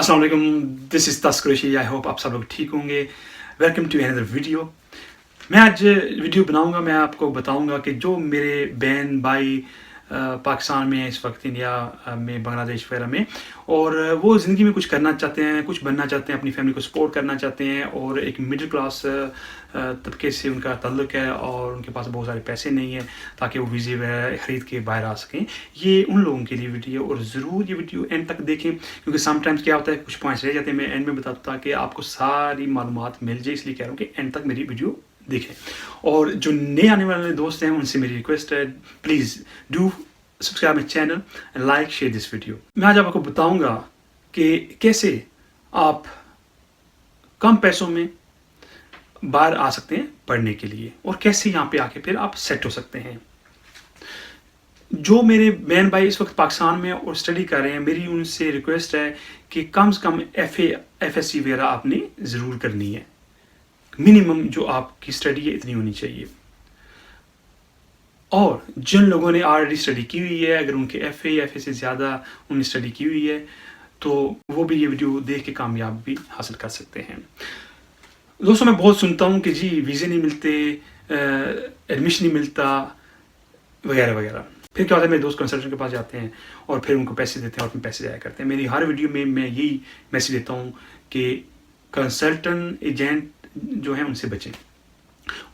अस्सलाम वालेकुम, this is तस्करी। आई होप आप सब लोग ठीक होंगे। Welcome to another video. मैं आज वीडियो बनाऊंगा, मैं आपको बताऊंगा कि जो मेरे बहन भाई पाकिस्तान में इस वक्त, इंडिया में, बांग्लादेश वगैरह में, और वो ज़िंदगी में कुछ करना चाहते हैं, कुछ बनना चाहते हैं, अपनी फैमिली को सपोर्ट करना चाहते हैं, और एक मिडिल क्लास तबके से उनका ताल्लुक़ है और उनके पास बहुत सारे पैसे नहीं हैं ताकि वो वीज़े वगैरह ख़रीद के बाहर आ सकें। ये उन लोगों के लिए वीडियो, और ज़रूर ये वीडियो एंड तक देखें, क्योंकि समटाइम्स क्या होता है, कुछ पॉइंट्स रह जाते हैं, मैं एंड में बताता ताकि आपको सारी मालूमात मिल जाए। इसलिए कह रहा हूँ कि एंड तक मेरी वीडियो देखें। और जो नए आने वाले दोस्त हैं उनसे मेरी रिक्वेस्ट है, please do subscribe my channel and like share this video. मैं आज आपको बताऊंगा कि कैसे आप कम पैसों में बाहर आ सकते हैं पढ़ने के लिए, और कैसे यहाँ पे आके फिर आप सेट हो सकते हैं। जो मेरे बहन भाई इस वक्त पाकिस्तान में और स्टडी कर रहे हैं, मेरी उनसे रिक्वेस्ट है कि कम से कम FSC वगैरह आपने ज़रूर करनी है। मिनिमम जो आपकी स्टडी है इतनी होनी चाहिए। और जिन लोगों ने ऑलरेडी स्टडी की हुई है, अगर उनके FA से ज़्यादा उन्होंने स्टडी की हुई है, तो वो भी ये वीडियो देख के कामयाबी हासिल कर सकते हैं। दोस्तों, मैं बहुत सुनता हूँ कि जी वीज़े नहीं मिलते, एडमिशन नहीं मिलता, वगैरह वगैरह। फिर क्या होता है, मेरे दोस्त कंसल्टेंट के पास जाते हैं और फिर उनको पैसे देते हैं और अपने पैसे जाया करते हैं। मेरी हर वीडियो में मैं यही मैसेज देता हूँ कि कंसल्टेंट एजेंट जो है उनसे बचें।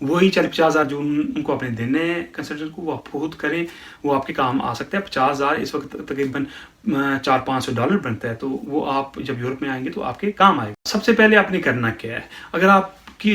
वही 40-50 हज़ार जो उनको अपने देने हैं कंसल्टेंट को, वो आप खुद करें, वो आपके काम आ सकता है। 50 हज़ार इस वक्त तकरीबन $400-500 बनता है, तो वो आप जब यूरोप में आएंगे तो आपके काम आएगा। सबसे पहले आपने करना क्या है, अगर आपकी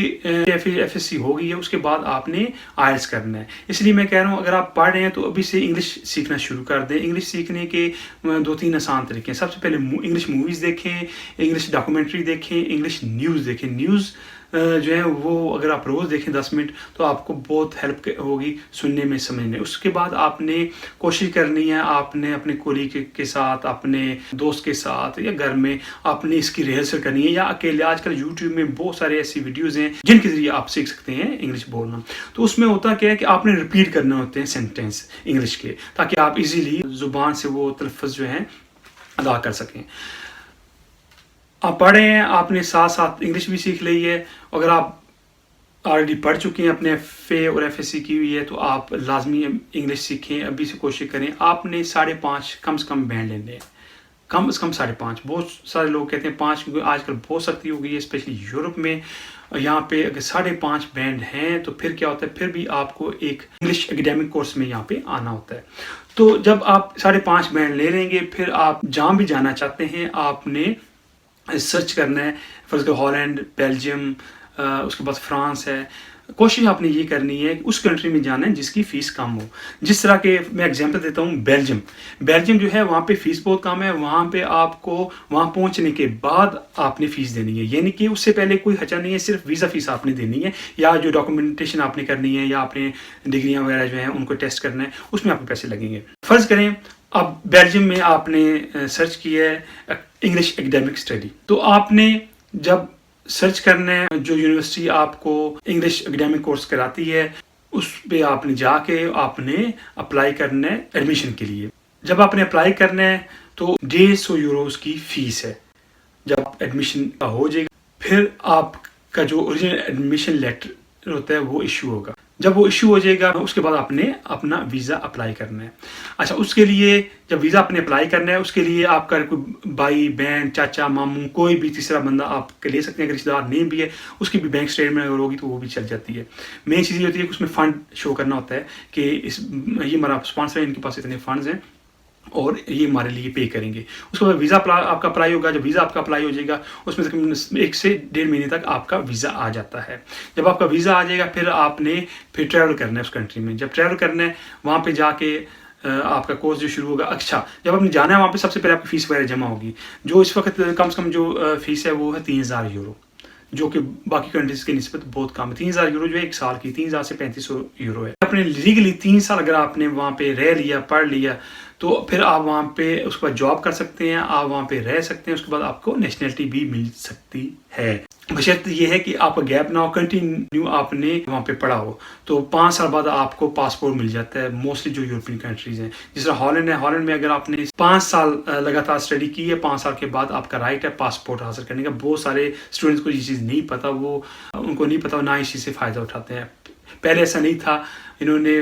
FSC हो गई है, उसके बाद आपने IELTS करना है। इसलिए मैं कह रहा हूँ, अगर आप पढ़ रहे हैं तो अभी से इंग्लिश सीखना शुरू कर दें। इंग्लिश सीखने के 2-3 आसान तरीके हैं। सबसे पहले इंग्लिश मूवीज़ देखें, इंग्लिश डॉक्यूमेंट्री देखें, इंग्लिश न्यूज़ देखें। न्यूज़ जो है वो अगर आप रोज़ देखें 10 मिनट, तो आपको बहुत हेल्प होगी सुनने में, समझने। उसके बाद आपने कोशिश करनी है, आपने अपने कोलीग के साथ, अपने दोस्त के साथ या घर में आपने इसकी रिहर्सल करनी है, या अकेले। आजकल यूट्यूब में बहुत सारे ऐसी वीडियोज़ हैं जिनके ज़रिए आप सीख सकते हैं इंग्लिश बोलना। तो उसमें होता क्या है कि आपने रिपीट करने होते हैं सेंटेंस इंग्लिश के, ताकि आप इजीली ज़ुबान से वो तलफ़्फ़ुज़ जो हैं अदा कर सकें। आप पढ़े हैं, आपने साथ साथ इंग्लिश भी सीख ली है। अगर आप ऑलरेडी पढ़ चुके हैं, अपने FA और FSC की हुई है, तो आप लाजमी इंग्लिश सीखें। अभी से कोशिश करें। आपने 5.5 कम से कम बैंड लेने हैं, कम से कम 5.5। बहुत सारे लोग कहते हैं 5, क्योंकि आजकल बहुत सख्ती हो गई है, स्पेशली यूरोप में। यहाँ पे अगर 5.5 बैंड हैं तो फिर क्या होता है, फिर भी आपको एक इंग्लिश एकेडमिक कोर्स में यहाँ पे आना होता है। तो जब आप 5.5 बैंड ले लेंगे, फिर आप जहाँ भी जाना चाहते हैं आपने सर्च करना है। फर्स्ट हॉलैंड, बेल्जियम, उसके बाद फ्रांस है। कोशिश आपने ये करनी है कि उस कंट्री में जाना है जिसकी फ़ीस कम हो। जिस तरह के मैं एग्जांपल देता हूँ, बेल्जियम जो है, वहाँ पे फ़ीस बहुत कम है। वहाँ पे आपको वहाँ पहुँचने के बाद आपने फ़ीस देनी है, यानी कि उससे पहले कोई खर्चा नहीं है, सिर्फ वीज़ा फ़ीस आपने देनी है, या जो डॉक्यूमेंटेशन आपने करनी है, या आपने डिग्रियाँ वगैरह जो हैं उनको टेस्ट करना है, उसमें आपके पैसे लगेंगे। फ़र्ज़ करें अब बेल्जियम में आपने सर्च किया है इंग्लिश एकेडमिक स्टडी, तो आपने जब सर्च करना है जो यूनिवर्सिटी आपको इंग्लिश एकेडमिक कोर्स कराती है, उस पे आपने जाके आपने अप्लाई करना है एडमिशन के लिए। जब आपने अप्लाई करना है तो 150 यूरोज़ की फ़ीस है। जब एडमिशन का हो जाएगा, फिर आपका जो ओरिजिनल एडमिशन लेटर होता है वो इशू होगा। जब वो इशू हो जाएगा, उसके बाद आपने अपना वीज़ा अप्लाई करना है। अच्छा, उसके लिए जब वीज़ा आपने अप्लाई करना है, उसके लिए आपका कोई भाई बहन, चाचा, मामू, कोई भी तीसरा बंदा आप ले सकते हैं। अगर रिश्तेदार नहीं भी है, उसकी भी बैंक स्टेटमेंट अगर होगी तो वो भी चल जाती है। मेन चीज़ ये होती है कि उसमें फ़ंड शो करना होता है कि ये हमारा स्पॉन्सर है, इनके पास इतने फ़ंड्स हैं और ये हमारे लिए पे करेंगे। उसके बाद वीज़ा आपका अप्लाई होगा। जब वीज़ा आपका अप्लाई हो जाएगा, उसमें तकरीबन 1 से 1.5 महीने तक आपका वीज़ा आ जाता है। जब आपका वीज़ा आ जाएगा, फिर आपने ट्रैवल करना है उस कंट्री में। जब ट्रैवल करना है, वहाँ पे जाके आपका कोर्स जो शुरू होगा। अच्छा, जब आपने जाना है वहाँ पे, सबसे पहले आपकी फ़ीस वगैरह जमा होगी, जो इस वक्त कम से कम जो फ़ीस है वो है 3000 यूरो, जो कि बाकी कंट्रीज़ की निस्बत बहुत कम है। 3000 यूरो जो है 1 साल की, 3000 से 3500 यूरो है। अपने लीगली 3 साल अगर आपने वहाँ पे रह लिया, पढ़ लिया, तो फिर आप वहाँ पे उसके बाद जॉब कर सकते हैं, आप वहाँ पे रह सकते हैं। उसके बाद आपको नेशनलिटी भी मिल सकती है। बशर्त ये है कि आपका गैप ना हो, कंटिन्यू आपने वहाँ पे पढ़ा हो, तो 5 साल बाद आपको पासपोर्ट मिल जाता है मोस्टली जो यूरोपियन कंट्रीज हैं। जिस तरह हॉलैंड है, हॉलैंड में अगर आपने 5 साल लगातार स्टडी की है, 5 साल के बाद आपका राइट है पासपोर्ट हासिल करने का। बहुत सारे स्टूडेंट्स को ये चीज़ नहीं पता, वो उनको नहीं पता, ना इस चीज़ से फ़ायदा उठाते हैं। पहले ऐसा नहीं था, इन्होंने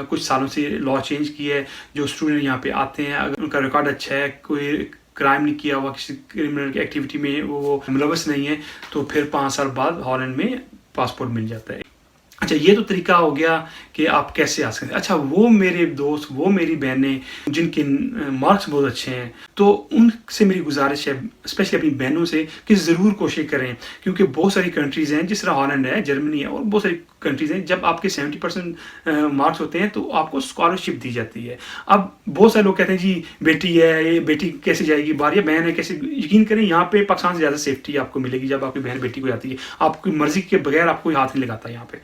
कुछ सालों से लॉ चेंज किया है। जो स्टूडेंट यहाँ पे आते हैं, अगर उनका रिकॉर्ड अच्छा है, कोई क्राइम नहीं किया हुआ, किसी क्रिमिनल की एक्टिविटी में वो मुलव्वस नहीं है, तो फिर 5 साल बाद हॉलैंड में पासपोर्ट मिल जाता है। अच्छा, ये तो तरीका हो गया कि आप कैसे आ सकते हैं। अच्छा, वो मेरे दोस्त, वो मेरी बहनें जिनके मार्क्स बहुत अच्छे हैं, तो उनसे मेरी गुजारिश है, स्पेशली अपनी बहनों से, कि ज़रूर कोशिश करें, क्योंकि बहुत सारी कंट्रीज़ हैं, जिस तरह हॉलैंड है, जर्मनी है और बहुत सारी कंट्रीज़ हैं, जब आपके 70% मार्क्स होते हैं तो आपको स्कॉलरशिप दी जाती है। अब बहुत सारे लोग कहते हैं जी बेटी है, ये बेटी कैसे जाएगी बाहर, या बहन है कैसे। यकीन करें, यहाँ पे पाकिस्तान से ज़्यादा सेफ्टी आपको मिलेगी जब आपकी बहन बेटी को जाती है। आपकी मर्जी के बगैर आपको हाथ नहीं लगाता यहाँ पे।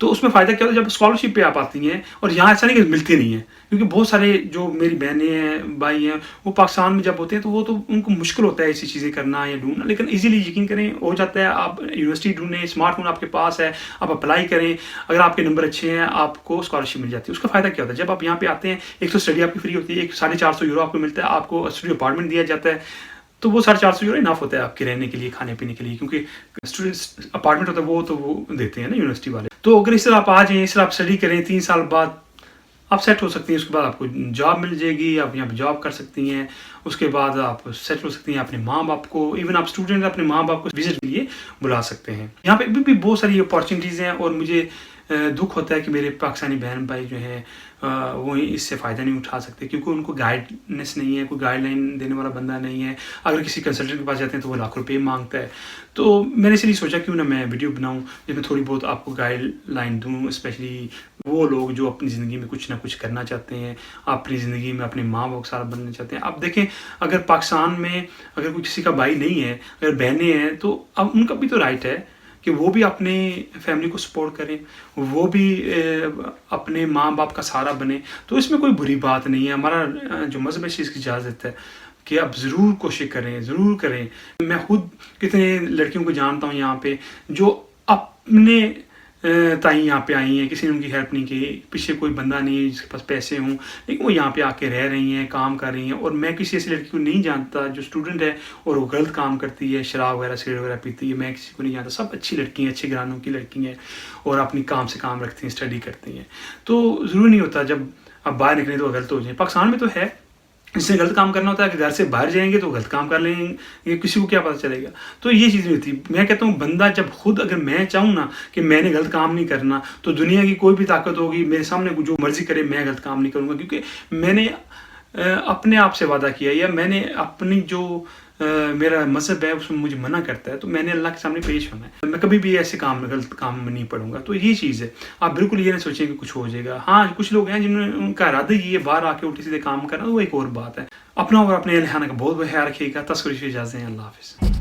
तो उसमें फ़ायदा क्या होता है, जब स्कॉलरशिप पे आप आती हैं, और यहाँ ऐसा नहीं कि मिलती नहीं है, क्योंकि बहुत सारे जो मेरी बहनें हैं, भाई हैं, वो पाकिस्तान में जब होते हैं तो वो तो उनको मुश्किल होता है ऐसी चीज़ें करना या ढूंढना, लेकिन इजीली यकीन करें हो जाता है। आप यूनिवर्सिटी ढूंढें, स्मार्टफोन आपके पास है, आप अप्लाई करें, अगर आपके नंबर अच्छे हैं आपको स्कॉलरशिप मिल जाती है। उसका फ़ायदा क्या होता है, जब आप यहाँ पे आते हैं, एक तो स्टडी आपकी फ्री होती है, एक 450 यूरो आपको मिलता है, आपको स्टूडियो अपार्टमेंट दिया जाता है, तो वो 450 यूरो इनफ होता है आपके रहने के लिए, खाने पीने के लिए, क्योंकि स्टूडेंट्स अपार्टमेंट होता है वो देते हैं ना यूनिवर्सिटी वाले। तो अगर इस तरह आप आ जाएं, इस तरह आप स्टडी करें, 3 साल बाद आप सेट हो सकती हैं, उसके बाद आपको जॉब मिल जाएगी, आप यहाँ पे जॉब कर सकती हैं, उसके बाद आप सेट हो सकती हैं। अपने माँ बाप को, इवन आप स्टूडेंट अपने माँ बाप को विजिट के लिए बुला सकते हैं। यहाँ पे भी बहुत सारी अपॉर्चुनिटीज़ हैं, और मुझे दुख होता है कि मेरे पाकिस्तानी बहन भाई जो हैं वो इससे फ़ायदा नहीं उठा सकते, क्योंकि उनको गाइडनेस नहीं है, कोई गाइडलाइन देने वाला बंदा नहीं है। अगर किसी कंसल्टेंट के पास जाते हैं तो वो लाख रुपये मांगता है। तो मैंने इसलिए सोचा क्यों ना मैं वीडियो बनाऊं जिसमें थोड़ी बहुत आपको गाइडलाइन दूं, स्पेशली वो लोग जो अपनी ज़िंदगी में कुछ ना कुछ करना चाहते हैं, अपनी ज़िंदगी में अपने माँ बाप सारा बनना चाहते हैं। अब देखें, अगर पाकिस्तान में अगर कोई किसी का भाई नहीं है, अगर बहनें हैं, तो अब उनका भी तो राइट है कि वो भी अपने फैमिली को सपोर्ट करें, वो भी अपने माँ बाप का सहारा बने। तो इसमें कोई बुरी बात नहीं है। हमारा जो मज़हब है इसकी इजाज़त है कि आप ज़रूर कोशिश करें, ज़रूर करें। मैं खुद कितने लड़कियों को जानता हूँ यहाँ पे जो अपने ताई यहाँ पे आई हैं, किसी ने उनकी हेल्प नहीं की, पीछे कोई बंदा नहीं है जिसके पास पैसे हों, लेकिन वो यहाँ पे आके रह रही हैं, काम कर रही हैं। और मैं किसी ऐसी लड़की को नहीं जानता जो स्टूडेंट है और वो गलत काम करती है, शराब वगैरह सिगरेट वगैरह पीती है, मैं किसी को नहीं जानता। सब अच्छी लड़की हैं, अच्छे घरानों की लड़की हैं, और अपनी काम से काम रखती हैं, स्टडी करती हैं। तो ज़रूरी नहीं होता जब आप बाहर निकलें तो गलत हो जाए। पाकिस्तान में तो है, इससे गलत काम करना होता है कि घर से बाहर जाएंगे तो गलत काम कर लेंगे, किसी को क्या पता चलेगा। तो ये चीज़ नहीं होती। मैं कहता हूँ बंदा जब खुद, अगर मैं चाहूँ ना कि मैंने गलत काम नहीं करना, तो दुनिया की कोई भी ताकत होगी मेरे सामने जो मर्जी करे, मैं गलत काम नहीं करूँगा, क्योंकि मैंने अपने आप से वादा किया, या मैंने अपनी जो मेरा मज़हब है उसमें मुझे मना करता है, तो मैंने अल्लाह के सामने पेश होना है। मैं कभी भी ऐसे काम में, गलत काम में नहीं पड़ूंगा। तो ये चीज़ है, आप बिल्कुल ये ना सोचें कि कुछ हो जाएगा। हाँ, कुछ लोग हैं जिन्होंने, उनका इरादा ये बाहर आके उल्टे सीधे काम करना, वो एक और बात है। अपना और अपने अहल खाना का बहुत ख्याल रखिएगा। तस्करी से इजाज़त दें। अल्लाह हाफ़िज़।